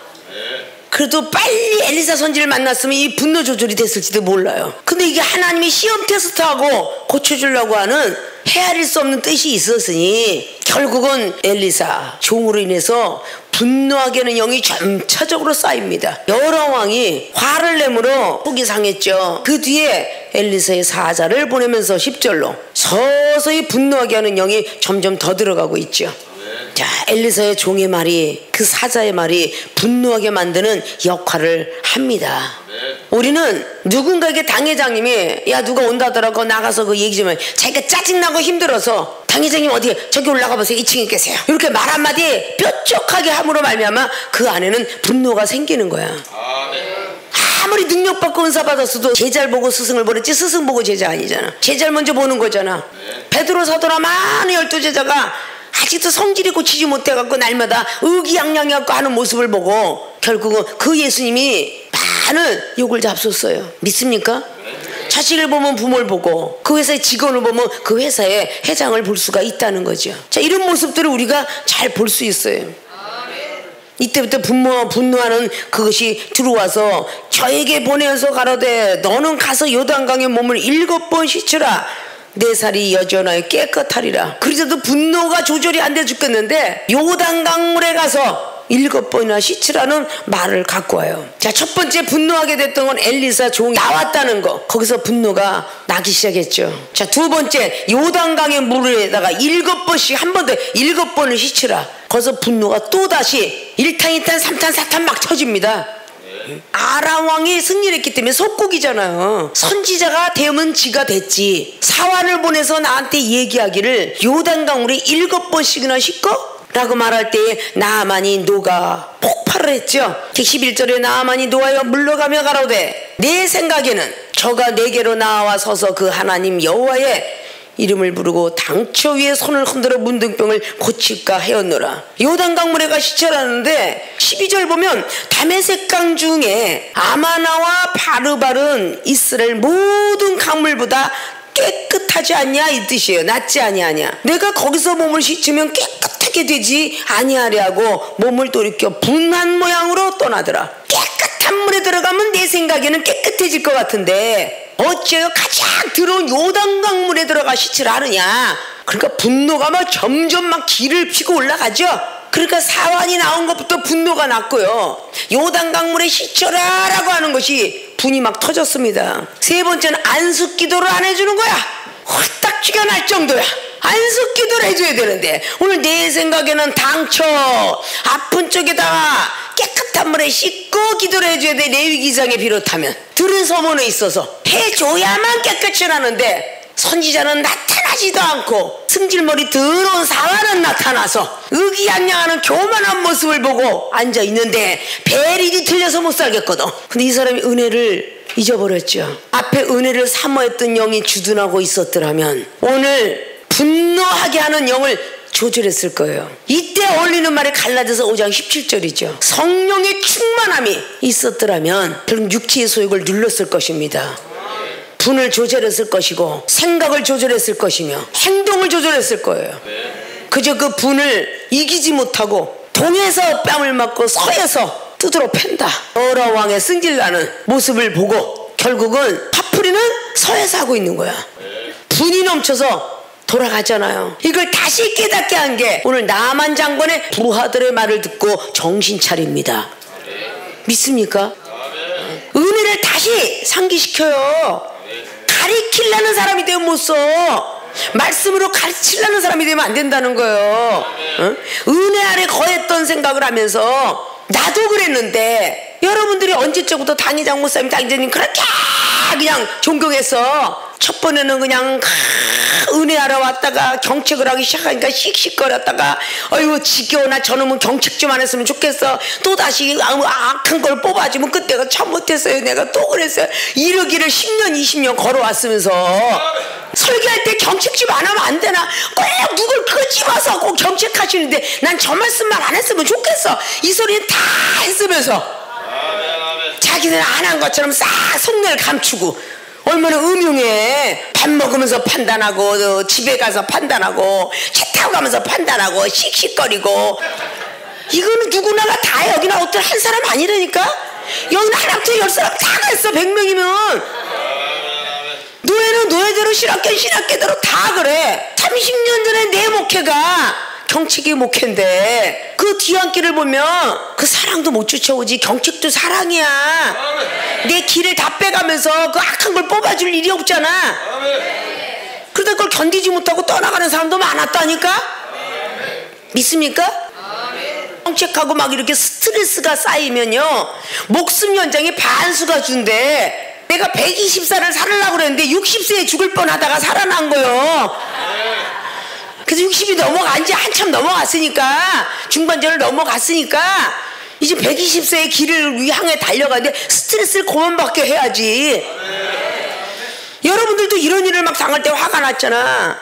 A: 그래도 빨리 엘리사 선지를 만났으면 이 분노 조절이 됐을지도 몰라요. 근데 이게 하나님이 시험 테스트하고 고쳐주려고 하는 헤아릴 수 없는 뜻이 있었으니 결국은 엘리사 종으로 인해서 분노하게 하는 영이 점차적으로 쌓입니다. 여러 왕이 화를 내므로 속이 상했죠. 그 뒤에 엘리사의 사자를 보내면서 10절로 서서히 분노하게 하는 영이 점점 더 들어가고 있죠. 자, 엘리사의 종의 말이, 그 사자의 말이 분노하게 만드는 역할을 합니다. 우리는 누군가에게 당회장님이 누가 온다더라고 나가서 그 얘기 좀 해. 자기가 짜증나고 힘들어서 당회장님 어디 저기 올라가 보세요, 2층에 계세요, 이렇게 말 한마디 뾰족하게 함으로 말미암아 그 안에는 분노가 생기는 거야. 아무리 능력받고 은사 받았어도 제자를 보고 스승을 보냈지 스승 보고 제자 아니잖아. 제자를 먼저 보는 거잖아. 베드로 사도나 많은 12제자가 아직도 성질이 고치지 못해갖고 날마다 의기양양해갖고 하는 모습을 보고 결국은 그 예수님이 많은 욕을 잡섰어요. 믿습니까? 자식을 보면 부모를 보고, 그 회사의 직원을 보면 그 회사의 회장을 볼 수가 있다는 거죠. 자, 이런 모습들을 우리가 잘 볼 수 있어요. 이때부터 분노하는 그것이 들어와서 저에게 보내어서 가로되 너는 가서 요단강의 몸을 7번 씻으라. 내 살이 여전하여 깨끗하리라. 그래도 분노가 조절이 안 돼 죽겠는데 요단강물에 가서 7번이나 씻으라는 말을 갖고 와요. 자, 첫 번째 분노하게 됐던 건 엘리사 종이 나왔다는 거. 거기서 분노가 나기 시작했죠. 자, 두 번째 요단강의 물에다가 7번씩 한 번 더 7번을 씻으라. 거기서 분노가 또다시 1탄 2탄 3탄 4탄 막 터집니다. 아람 왕이 승리를 했기 때문에 속국이잖아요. 선지자가 되면 지가 됐지. 사환을 보내서 나한테 얘기하기를 요단강물에 7번씩이나 씻고? 라고 말할 때에 나아만이 노가 폭발을 했죠. 11절에 나아만이 노하여 물러가며 가로되 내 생각에는 저가 내게로 나와 서서 그 하나님 여호와의 이름을 부르고 당처 위에 손을 흔들어 문둥병을 고칠까 하였노라. 요단강물에가 시찰하는데 12절 보면 다메섹강 중에 아마나와 바르발은 이스라엘 모든 강물보다 깨끗하지 않냐 이 뜻이에요. 낫지 아니하냐. 내가 거기서 몸을 씻으면 깨끗하게 되지 아니하랴고 몸을 돌이켜 분한 모양으로 떠나더라. 깨끗한 물에 들어가면 내 생각에는 깨끗해질 것 같은데 어째요 가장 더러운 요단강물에 들어가 시치를 하느냐. 그러니까 분노가 막 점점 막 기를 피고 올라가죠. 그러니까 사환이 나온 것부터 분노가 났고요. 요단강물에 시쳐라 라고 하는 것이 분이 막 터졌습니다. 세 번째는 안식기도를 안 해주는 거야. 화딱지가 날 정도야. 안식기도를 해줘야 되는데 오늘 내 생각에는 당초 아픈 쪽에다가 깨끗한 물에 씻고 기도를 해줘야 돼. 레위기상에 비롯하면 들은 소문에 있어서 해줘야만 깨끗이 나는데 선지자는 나타나지도 않고 승질머리 더러운 사환은 나타나서 의기양양하는 교만한 모습을 보고 앉아있는데 벨이 틀려서 못 살겠거든. 근데 이 사람이 은혜를 잊어버렸죠. 앞에 은혜를 사모했던 영이 주둔하고 있었더라면 오늘 분노하게 하는 영을 조절했을 거예요. 이때 어울리는 말이 갈라디아서 5장 17절이죠. 성령의 충만함이 있었더라면 결국 육체의 소욕을 눌렀을 것입니다. 분을 조절했을 것이고 생각을 조절했을 것이며 행동을 조절했을 거예요. 그저 그 분을 이기지 못하고 동에서 뺨을 맞고 서에서 두드러 팬다. 여러 왕의 승질나는 모습을 보고 결국은 파프리는 서에서 하고 있는 거야. 분이 넘쳐서 돌아가잖아요. 이걸 다시 깨닫게 한 게 오늘 나만 장관의 부하들의 말을 듣고 정신 차립니다. 믿습니까? 은혜를 다시 상기시켜요. 가리키려는 사람이 되면 못 써. 말씀으로 가르치려는 사람이 되면 안 된다는 거예요. 응? 은혜 아래 거했던 생각을 하면서 나도 그랬는데 여러분들이 언제적부터 당회장 목사님 당회장님 그렇게 그냥 존경해서 첫 번에는 그냥 은혜 알아왔다가 경책을 하기 시작하니까 씩씩거렸다가 어이구 지겨워 나 저놈은 경책 좀 안 했으면 좋겠어. 또다시 악한 걸 뽑아주면 그때가 참 못했어요. 내가 또 그랬어요. 이러기를 10년 20년 걸어왔으면서 설교할 때 경책 좀 안 하면 안 되나. 꼭 누굴 끄집어서 꼭 경책하시는데 난 저 말씀만 안 했으면 좋겠어. 이 소리는 다 했으면서 자기는 안 한 것처럼 싹 속내를 감추고 얼마나 음흉해. 밥 먹으면서 판단하고 집에 가서 판단하고 차 타고 가면서 판단하고 씩씩거리고. 이거는 누구나가 다 여기나 어떤 한 사람 아니라니까. 여기는 하나부터 열 사람 다 그랬어. 100명이면 노예는 노예대로 신학교는 신학교대로 다 그래. 30년 전에 내 목회가 경책이 목회인데 그 뒤안길을 보면 그 사랑도 못 쫓아오지. 경책도 사랑이야. 내 길을 다 빼가면서 그 악한 걸 뽑아줄 일이 없잖아. 그러다 그걸 견디지 못하고 떠나가는 사람도 많았다니까. 믿습니까? 경책하고 막 이렇게 스트레스가 쌓이면요 목숨 연장에 반수가 준대. 내가 120살을 살으려고 그랬는데 60세에 죽을 뻔하다가 살아난 거요. 그래서 60이 넘어간 지 한참 넘어갔으니까 중반전을 넘어갔으니까 이제 120세의 길을 향해 달려가는데 스트레스를 그만 받게 해야지. 여러분들도 이런 일을 막 당할 때 화가 났잖아.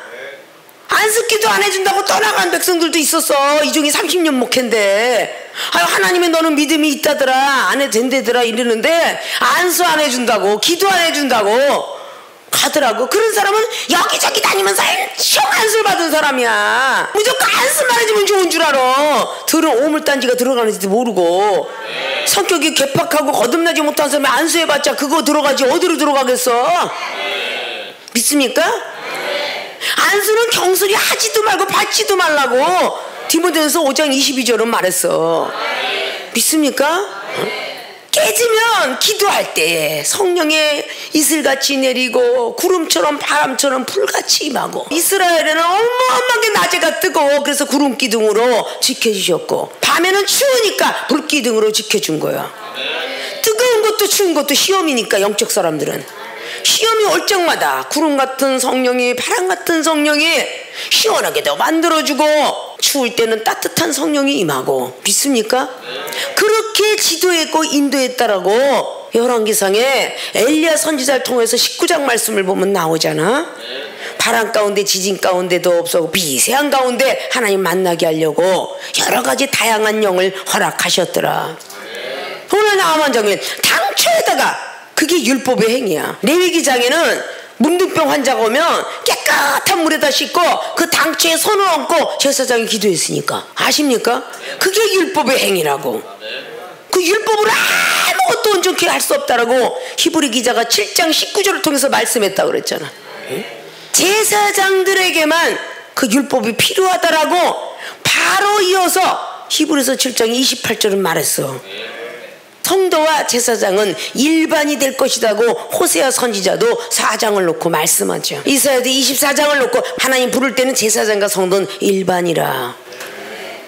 A: 안식기도 안 해준다고 떠나간 백성들도 있었어. 이종이 30년 목회인데 아유 하나님의 너는 믿음이 있다더라 안 해도 된다더라 이러는데 안수 안 해준다고 기도 안 해준다고 가더라고. 그런 사람은 여기저기 다니면서 엄청 안수를 받은 사람이야. 무조건 안수만 해주면 좋은 줄 알아. 들은 오물단지가 들어가는지도 모르고 성격이 개팍하고 거듭나지 못한 사람이 안수해봤자 그거 들어가지 어디로 들어가겠어. 믿습니까? 안수는 경솔히 하지도 말고 받지도 말라고 디모데전서 5장 22절은 말했어. 믿습니까? 깨지면 기도할 때 성령의 이슬같이 내리고 구름처럼 바람처럼 불같이 임하고. 이스라엘에는 어마어마하게 낮에가 뜨거워 그래서 구름 기둥으로 지켜주셨고 밤에는 추우니까 불 기둥으로 지켜준 거야. 뜨거운 것도 추운 것도 시험이니까 영적 사람들은 시험이 올 적마다 구름 같은 성령이 바람 같은 성령이 시원하게도 만들어주고 추울 때는 따뜻한 성령이 임하고. 믿습니까? 그렇게 그렇게 지도했고 인도했다라고 열왕기상에 엘리야 선지자를 통해서 19장 말씀을 보면 나오잖아. 바람 가운데 지진 가운데도 없었고 미세한 가운데 하나님 만나게 하려고 여러 가지 다양한 영을 허락하셨더라. 오늘 나아만 장면 당초에다가 그게 율법의 행위야. 레위기장에는 문둥병 환자가 오면 깨끗한 물에다 씻고 그 당초에 손을 얹고 제사장이 기도했으니까. 아십니까? 그게 율법의 행위라고. 그 율법으로 아무것도 온전히 할 수 없다라고 히브리 기자가 7장 19절을 통해서 말씀했다고 그랬잖아. 제사장들에게만 그 율법이 필요하다라고 바로 이어서 히브리서 7장 28절은 말했어. 성도와 제사장은 일반이 될 것이라고 호세아 선지자도 4장을 놓고 말씀하죠. 이사야도 24장을 놓고 하나님 부를 때는 제사장과 성도는 일반이라.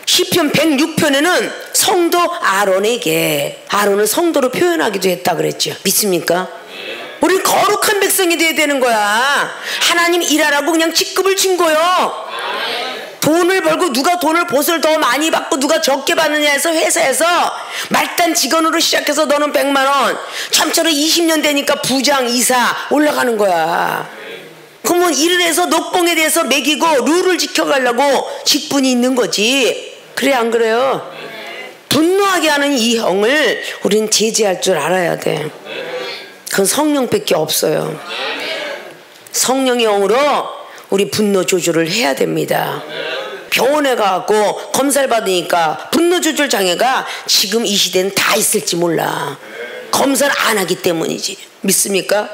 A: 시편 106편에는 성도 아론에게, 아론을 성도로 표현하기도 했다 그랬죠. 믿습니까? 우린 거룩한 백성이 돼야 되는 거야. 하나님 일하라고 그냥 직급을 준 거요. 돈을 벌고 누가 돈을 보수를 더 많이 받고 누가 적게 받느냐 해서 회사에서 말단 직원으로 시작해서 너는 100만 원, 점차로 20년 되니까 부장, 이사 올라가는 거야. 그러면 일을 해서 녹봉에 대해서 매기고 룰을 지켜가려고 직분이 있는 거지. 그래 안 그래요? 분노하게 하는 이 형을 우린 제재할 줄 알아야 돼. 그건 성령밖에 없어요. 성령의 영으로 우리 분노 조절을 해야 됩니다. 병원에 가고 검사를 받으니까 분노 조절 장애가 지금 이 시대는 다 있을지 몰라. 검사를 안 하기 때문이지. 믿습니까?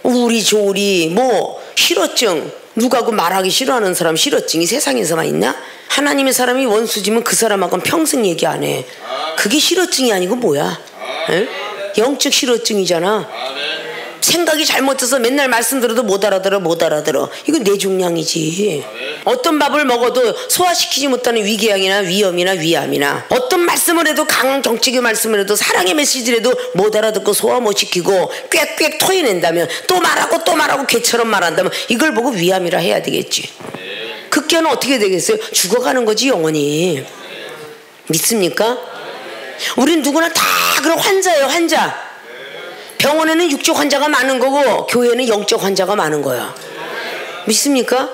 A: 우리 조리 뭐 실어증, 누가 그 말하기 싫어하는 사람 실어증이 세상에서만 있나? 하나님의 사람이 원수지면 그 사람하고는 평생 얘기 안 해. 그게 실어증이 아니고 뭐야? 에? 영적 실어증이잖아. 생각이 잘못해서 맨날 말씀 들어도 못 알아들어. 이건 뇌종양이지. 어떤 밥을 먹어도 소화시키지 못하는 위궤양이나 위염이나 위암이나, 어떤 말씀을 해도 강한 정책의 말씀을 해도 사랑의 메시지를 해도 못 알아듣고 소화 못 시키고 꽥꽥 토해낸다면, 또 말하고 개처럼 말한다면 이걸 보고 위암이라 해야 되겠지. 극견은 어떻게 되겠어요? 죽어가는 거지 영원히. 믿습니까? 우린 누구나 다 그런 환자예요. 환자. 병원에는 육적 환자가 많은 거고 교회는 영적 환자가 많은 거야. 믿습니까?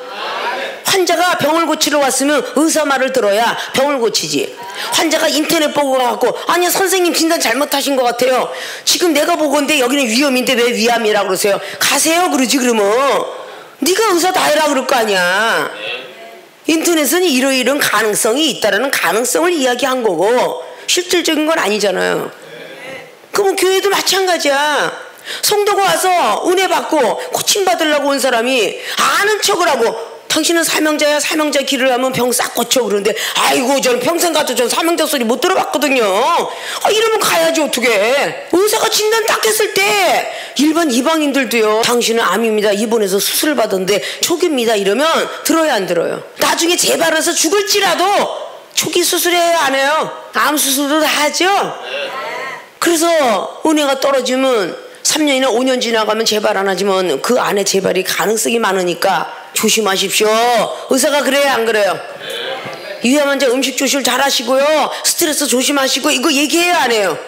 A: 환자가 병을 고치러 왔으면 의사 말을 들어야 병을 고치지. 환자가 인터넷 보고 가고 아니요 선생님 진단 잘못하신 것 같아요. 지금 내가 보건데 여기는 위험인데 왜 위암이라고 그러세요? 가세요 그러지. 그러면 네가 의사 다 해라 그럴 거 아니야. 인터넷은 이러이러한 가능성이 있다라는 가능성을 이야기한 거고 실질적인 건 아니잖아요. 그러면 교회도 마찬가지야. 성도가 와서 은혜 받고 고침받으려고 온 사람이 아는 척을 하고 당신은 사명자야, 사명자 길을 하면 병 싹 고쳐 그러는데 아이고 저는 평생 가도 전 사명자 소리 못 들어봤거든요. 이러면 가야지 어떻게. 의사가 진단 딱 했을 때 일반 이방인들도요, 당신은 암입니다, 입원해서 수술을 받았는데 초기입니다 이러면 들어야 안 들어요? 나중에 재발해서 죽을지라도 초기 수술해요 안 해요? 암 수술도 다 하죠. 그래서 은혜가 떨어지면 3년이나 5년 지나가면 재발 안 하지만 그 안에 재발이 가능성이 많으니까 조심하십시오. 의사가 그래요 안 그래요? 위암 환자 음식 조절 잘 하시고요, 스트레스 조심하시고 이거 얘기해요 안 해요?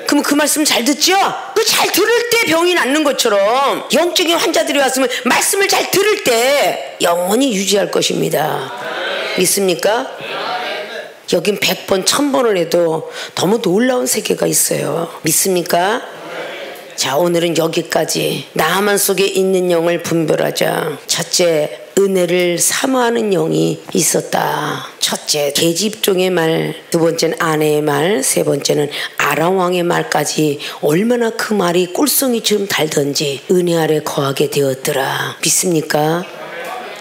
A: 그럼 그 말씀 잘 듣죠? 그 잘 들을 때 병이 낫는 것처럼 영적인 환자들이 왔으면 말씀을 잘 들을 때 영원히 유지할 것입니다. 믿습니까? 여긴 100번 1000번을 해도 너무 놀라운 세계가 있어요. 믿습니까? 자, 오늘은 여기까지. 나만 속에 있는 영을 분별하자. 첫째, 은혜를 사모하는 영이 있었다. 첫째, 계집종의 말, 두 번째는 아내의 말, 세 번째는 아람왕의 말까지 얼마나 그 말이 꿀송이처럼 달던지 은혜 아래 거하게 되었더라. 믿습니까?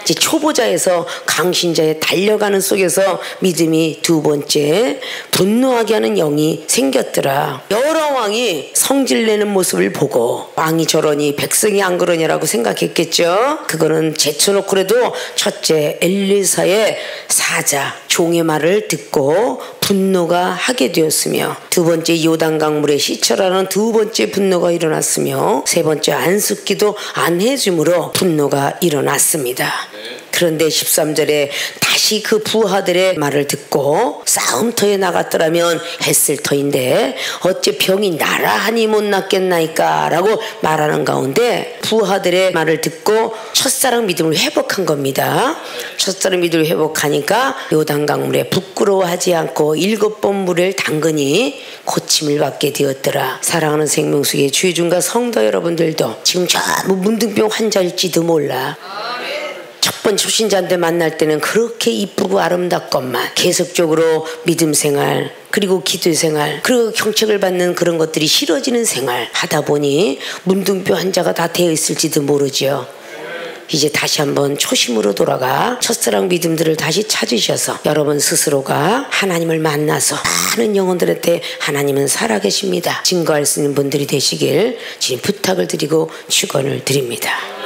A: 이제 초보자에서 강신자에 달려가는 속에서 믿음이 두 번째, 분노하게 하는 영이 생겼더라. 여러 왕이 성질내는 모습을 보고 왕이 저러니 백성이 안 그러냐라고 생각했겠죠. 그거는 제쳐놓고라도 첫째, 엘리사의 사자 종의 말을 듣고 분노가 하게 되었으며, 두 번째, 요단강물에 시철하는 두 번째 분노가 일어났으며, 세 번째, 안숙기도 안 해줌으로 분노가 일어났습니다. 그런데 13절에 다시 그 부하들의 말을 듣고 싸움터에 나갔더라면 했을 터인데 어째 병이 나라하니 못 낫겠나이까 라고 말하는 가운데 부하들의 말을 듣고 첫사랑 믿음을 회복한 겁니다. 첫사랑 믿음을 회복하니까 요단강물에 부끄러워하지 않고 7번 물을 담그니 고침을 받게 되었더라. 사랑하는 생명수의 주의중과 성도 여러분들도 지금 전부 문둥병 환자일지도 몰라. 첫 번째 초신자한테 만날 때는 그렇게 이쁘고 아름답건만 계속적으로 믿음 생활 그리고 기도 생활 그리고 경책을 받는 그런 것들이 싫어지는 생활 하다 보니 문둥병 환자가 다 되어 있을지도 모르죠. 이제 다시 한번 초심으로 돌아가 첫사랑 믿음들을 다시 찾으셔서 여러분 스스로가 하나님을 만나서 많은 영혼들한테 하나님은 살아계십니다 증거할 수 있는 분들이 되시길 주님 부탁을 드리고 축원을 드립니다.